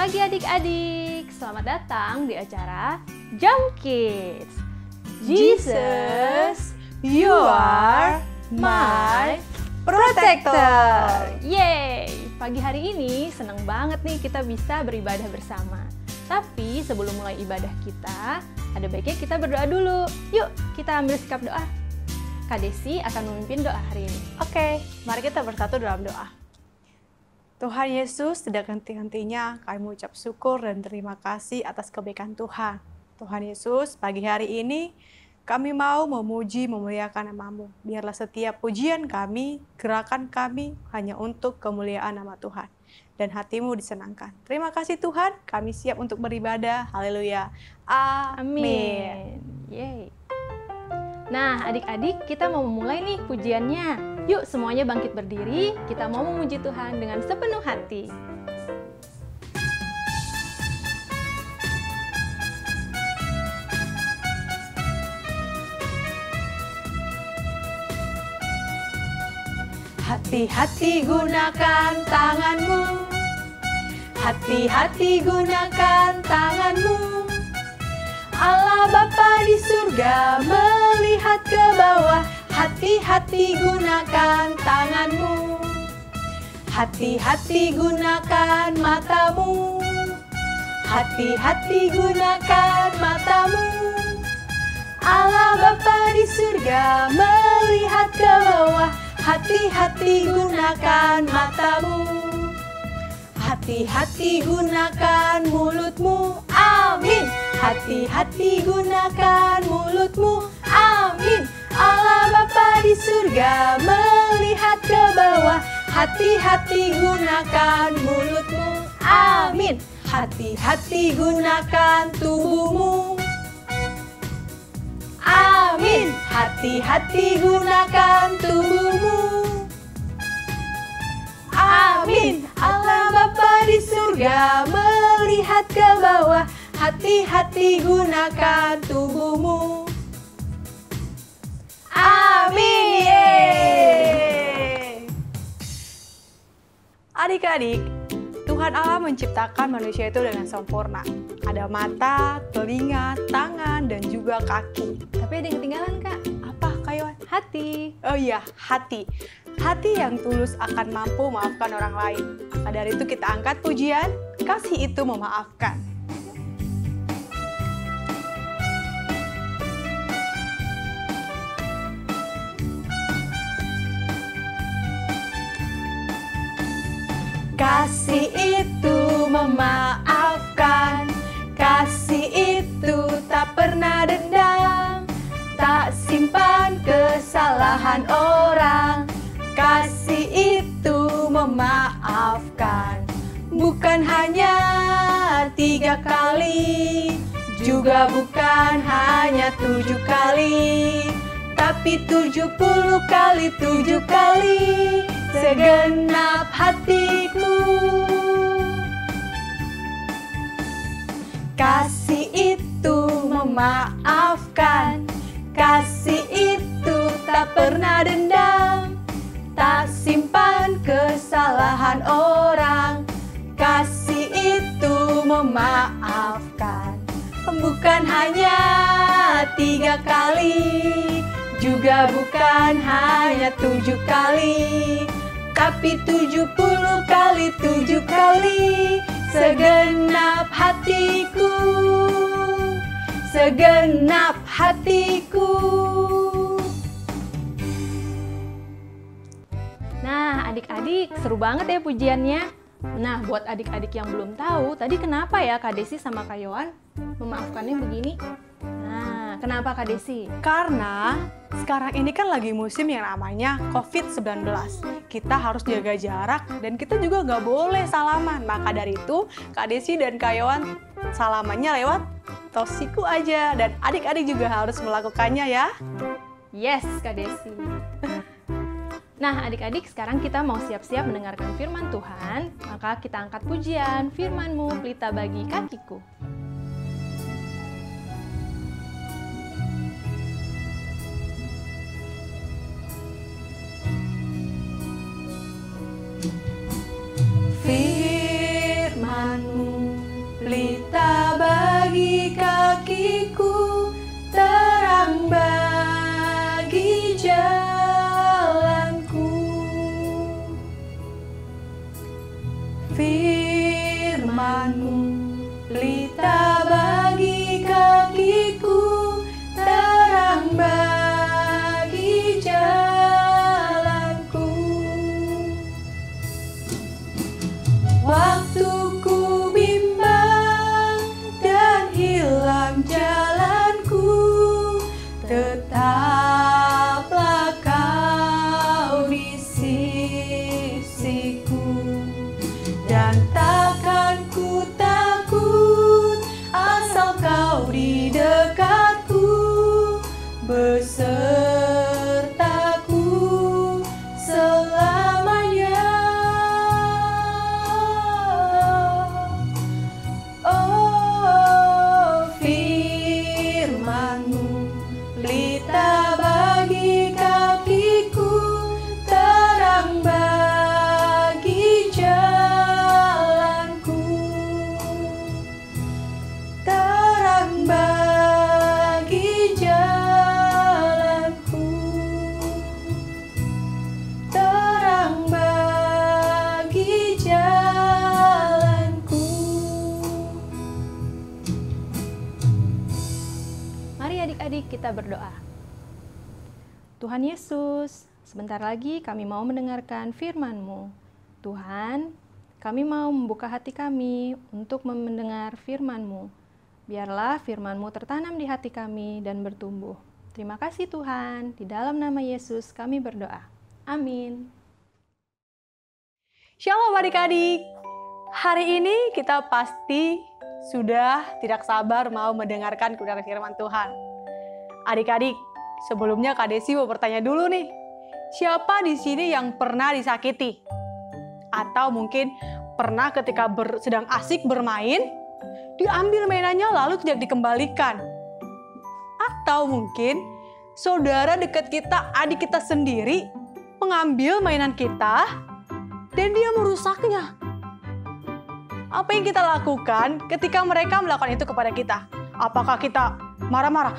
pagi adik-adik, selamat datang di acara Jump Kids. Jesus, you are my protector. Yeay, pagi hari ini senang banget nih kita bisa beribadah bersama. Tapi sebelum mulai ibadah kita, ada baiknya kita berdoa dulu. Yuk, kita ambil sikap doa. Kak Desi akan memimpin doa hari ini. Oke, mari kita bersatu dalam doa. Tuhan Yesus, tidak henti-hentinya kami mengucap syukur dan terima kasih atas kebaikan Tuhan. Tuhan Yesus, pagi hari ini kami mau memuji, memuliakan nama-Mu. Biarlah setiap pujian kami, gerakan kami hanya untuk kemuliaan nama Tuhan. Dan hati-Mu disenangkan. Terima kasih Tuhan, kami siap untuk beribadah. Haleluya. Amin. Yeay. Nah, adik-adik, kita mau memulai nih pujiannya. Yuk, semuanya bangkit berdiri. Kita mau memuji Tuhan dengan sepenuh hati. Hati-hati gunakan tanganmu. Hati-hati gunakan tanganmu. Allah Bapa di surga melihat ke bawah. Hati-hati gunakan tanganmu. Hati-hati gunakan matamu. Hati-hati gunakan matamu. Allah Bapa di surga melihat ke bawah. Hati-hati gunakan matamu. Hati-hati gunakan mulutmu. Amin. Hati-hati gunakan mulutmu. Amin. Allah Bapa di surga melihat ke bawah. Hati-hati gunakan mulutmu. Amin. Hati-hati gunakan tubuhmu. Amin. Hati-hati gunakan tubuhmu. Amin. Allah Bapa di surga melihat ke bawah. Hati-hati gunakan tubuhmu. Amin. Adik-adik, Tuhan Allah menciptakan manusia itu dengan sempurna. Ada mata, telinga, tangan, dan juga kaki. Tapi ada yang ketinggalan, Kak. Apa, Kayuan? Hati. Oh iya, hati. Hati yang tulus akan mampu memaafkan orang lain. Maka dari itu kita angkat pujian, kasih itu memaafkan. Kasih itu memaafkan, kasih itu tak pernah dendam, tak simpan kesalahan orang. Kasih itu memaafkan, bukan hanya 3 kali, juga bukan hanya 7 kali, tapi 70 kali 7 kali. Segenap hatiku. Kasih itu memaafkan, kasih itu tak pernah dendam, tak simpan kesalahan orang. Kasih itu memaafkan, bukan hanya 3 kali, juga bukan hanya 7 kali, tapi 70 kali 7 kali. Segenap hatiku, segenap hatiku. Nah, adik-adik, seru banget ya pujiannya. Nah, buat adik-adik yang belum tahu, tadi kenapa ya Kak Desi sama Kak Yohan memaafkannya begini? Nah, kenapa Kak Desi? Karena sekarang ini kan lagi musim yang namanya COVID-19. Kita harus jaga jarak dan kita juga nggak boleh salaman. Maka dari itu, Kak Desi dan Kak Yohan salamannya lewat tosiku aja. Dan adik-adik juga harus melakukannya ya. Yes, Kak Desi. Nah, adik-adik, sekarang kita mau siap-siap mendengarkan firman Tuhan. Maka kita angkat pujian, firman-Mu pelita bagi kakiku. Firman-Mu Mari adik-adik kita berdoa. Tuhan Yesus, sebentar lagi kami mau mendengarkan firman-Mu. Tuhan, kami mau membuka hati kami untuk mendengar firman-Mu. Biarlah firman-Mu tertanam di hati kami dan bertumbuh. Terima kasih Tuhan, di dalam nama Yesus kami berdoa. Amin. Shalom adik-adik. Hari ini kita pasti sudah tidak sabar mau mendengarkan kebenaran firman Tuhan. Adik-adik, sebelumnya Kak Desi mau bertanya dulu nih. Siapa di sini yang pernah disakiti? Atau mungkin pernah ketika sedang asik bermain, diambil mainannya lalu tidak dikembalikan? Atau mungkin saudara dekat kita, adik kita sendiri, mengambil mainan kita dan dia merusaknya? Apa yang kita lakukan ketika mereka melakukan itu kepada kita? Apakah kita marah-marah?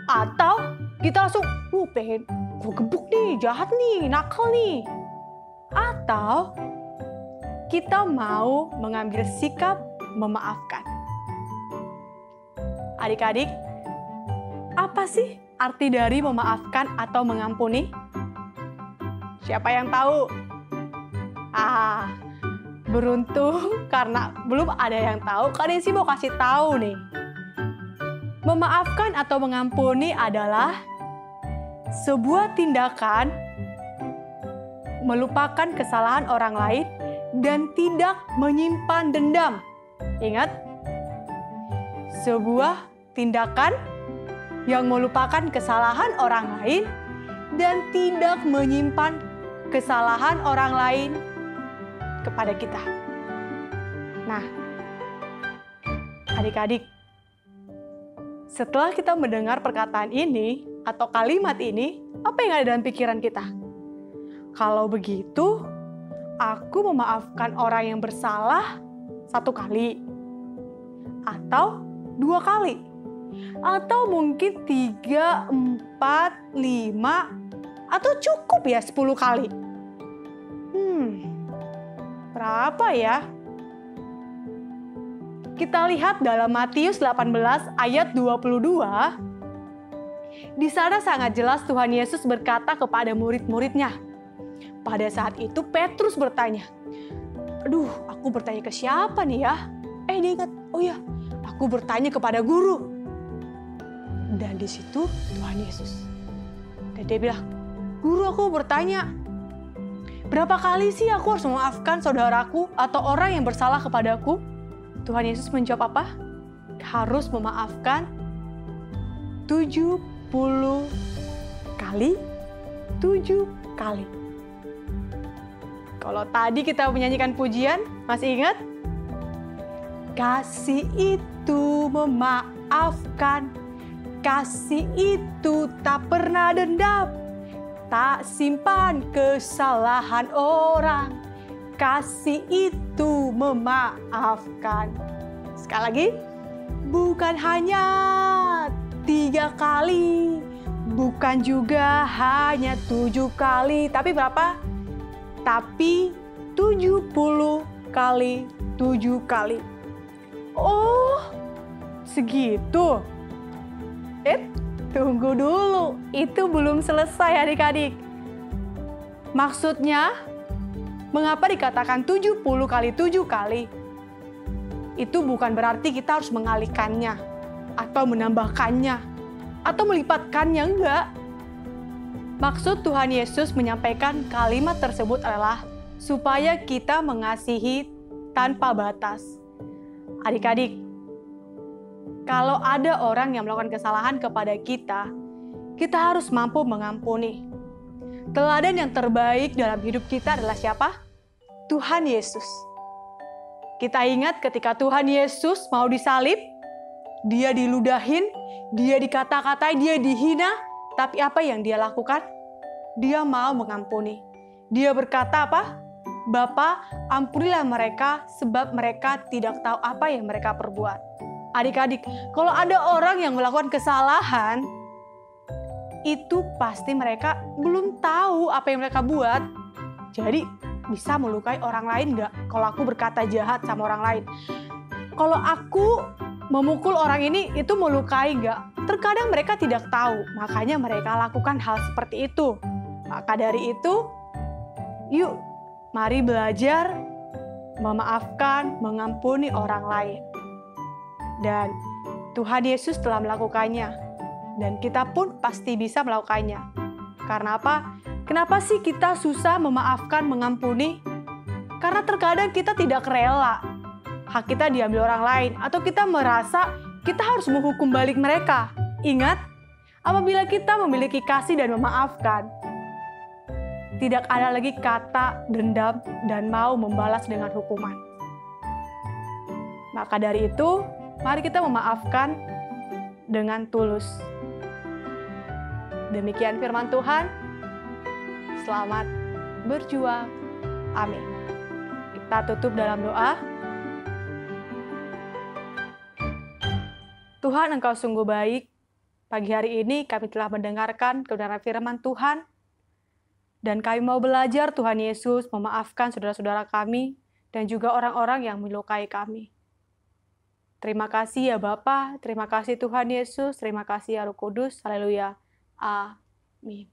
Atau kita langsung, pengen gue gebuk nih, jahat nih, nakal nih? Atau kita mau mengambil sikap memaafkan? Adik-adik, apa sih arti dari memaafkan atau mengampuni? Siapa yang tahu? Beruntung karena belum ada yang tahu, Kak Desi mau kasih tahu nih. Memaafkan atau mengampuni adalah sebuah tindakan melupakan kesalahan orang lain dan tidak menyimpan dendam. Ingat, sebuah tindakan yang melupakan kesalahan orang lain dan tidak menyimpan kesalahan orang lain kepada kita. Nah, adik-adik, setelah kita mendengar perkataan ini atau kalimat ini, apa yang ada dalam pikiran kita? Kalau begitu, aku memaafkan orang yang bersalah 1 kali, atau 2 kali, atau mungkin 3, 4, 5, atau cukup ya 10 kali. Berapa ya? Kita lihat dalam Matius 18 ayat 22. Di sana sangat jelas Tuhan Yesus berkata kepada murid-muridnya. Pada saat itu Petrus bertanya, "Aduh, aku bertanya ke siapa nih ya?" Dia ingat, "Oh ya, aku bertanya kepada guru." Dan di situ Tuhan Yesus. Dan dia bilang, "Guru, aku bertanya, berapa kali sih aku harus memaafkan saudaraku atau orang yang bersalah kepadaku?" Tuhan Yesus menjawab apa? Harus memaafkan 70 kali 7 kali. Kalau tadi kita menyanyikan pujian, masih ingat? Kasih itu memaafkan, kasih itu tak pernah dendam, tak simpan kesalahan orang, kasih itu memaafkan. Sekali lagi, bukan hanya 3 kali, bukan juga hanya 7 kali, tapi berapa? Tapi 70 kali 7 kali. Oh, segitu? Tunggu dulu, itu belum selesai adik-adik. Maksudnya, mengapa dikatakan 70 kali 7 kali? Itu bukan berarti kita harus mengalihkannya, atau menambahkannya, atau melipatkannya, enggak. Maksud Tuhan Yesus menyampaikan kalimat tersebut adalah supaya kita mengasihi tanpa batas. Adik-adik, kalau ada orang yang melakukan kesalahan kepada kita, kita harus mampu mengampuni. Teladan yang terbaik dalam hidup kita adalah siapa? Tuhan Yesus. Kita ingat ketika Tuhan Yesus mau disalib, dia diludahin, dia dikata-katai, dia dihina, tapi apa yang dia lakukan? Dia mau mengampuni. Dia berkata apa? Bapa, ampunilah mereka sebab mereka tidak tahu apa yang mereka perbuat. Adik-adik, kalau ada orang yang melakukan kesalahan, itu pasti mereka belum tahu apa yang mereka buat. Jadi bisa melukai orang lain nggak? Kalau aku berkata jahat sama orang lain. Kalau aku memukul orang ini itu melukai nggak? Terkadang mereka tidak tahu, makanya mereka lakukan hal seperti itu. Maka dari itu, yuk mari belajar memaafkan, mengampuni orang lain. Dan Tuhan Yesus telah melakukannya. Dan kita pun pasti bisa melakukannya. Karena apa? Kenapa sih kita susah memaafkan, mengampuni? Karena terkadang kita tidak rela hak kita diambil orang lain, atau kita merasa kita harus menghukum balik mereka. Ingat, apabila kita memiliki kasih dan memaafkan, tidak ada lagi kata dendam dan mau membalas dengan hukuman. Maka dari itu, mari kita memaafkan dengan tulus. Demikian firman Tuhan. Selamat berjuang. Amin. Kita tutup dalam doa. Tuhan, Engkau sungguh baik. Pagi hari ini kami telah mendengarkan kebenaran firman Tuhan. Dan kami mau belajar Tuhan Yesus memaafkan saudara-saudara kami dan juga orang-orang yang melukai kami. Terima kasih ya Bapa, terima kasih Tuhan Yesus, terima kasih ya Roh Kudus. Haleluya. Amin.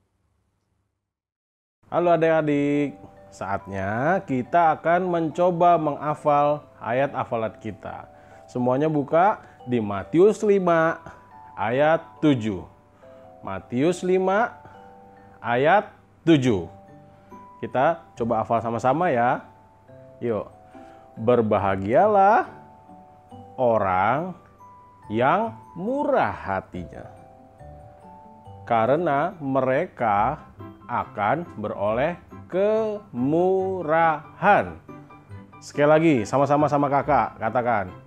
Halo adik-adik, saatnya kita akan mencoba menghafal ayat hafalan kita. Semuanya buka di Matius 5 ayat 7. Matius 5 ayat 7. Kita coba hafal sama-sama ya. Yuk. Berbahagialah orang yang murah hatinya, karena mereka akan beroleh kemurahan. Sekali lagi, sama-sama sama kakak, katakan.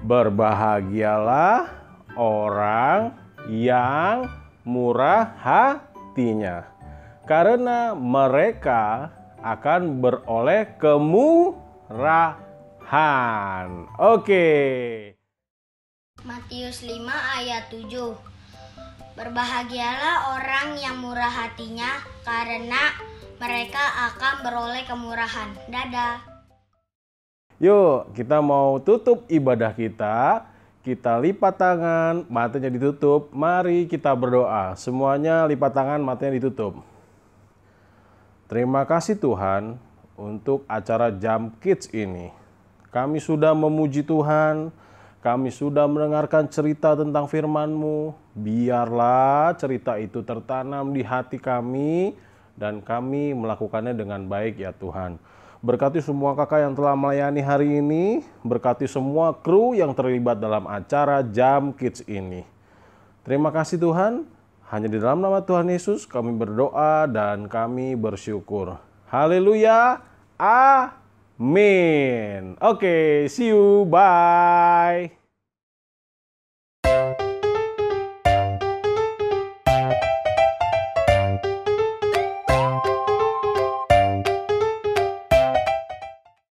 Berbahagialah orang yang murah hatinya, karena mereka akan beroleh kemurahan. Oke. Matius 5 ayat 7. Berbahagialah orang yang murah hatinya, karena mereka akan beroleh kemurahan. Dadah. Yuk, kita mau tutup ibadah kita. Kita lipat tangan, matanya ditutup. Mari kita berdoa. Semuanya lipat tangan, matanya ditutup. Terima kasih Tuhan untuk acara Jam Kids ini. Kami sudah memuji Tuhan. Kami sudah mendengarkan cerita tentang firman-Mu. Biarlah cerita itu tertanam di hati kami dan kami melakukannya dengan baik ya Tuhan. Berkati semua kakak yang telah melayani hari ini. Berkati semua kru yang terlibat dalam acara Jam Kids ini. Terima kasih Tuhan. Hanya di dalam nama Tuhan Yesus kami berdoa dan kami bersyukur. Haleluya. Amin. Oke, see you. Bye.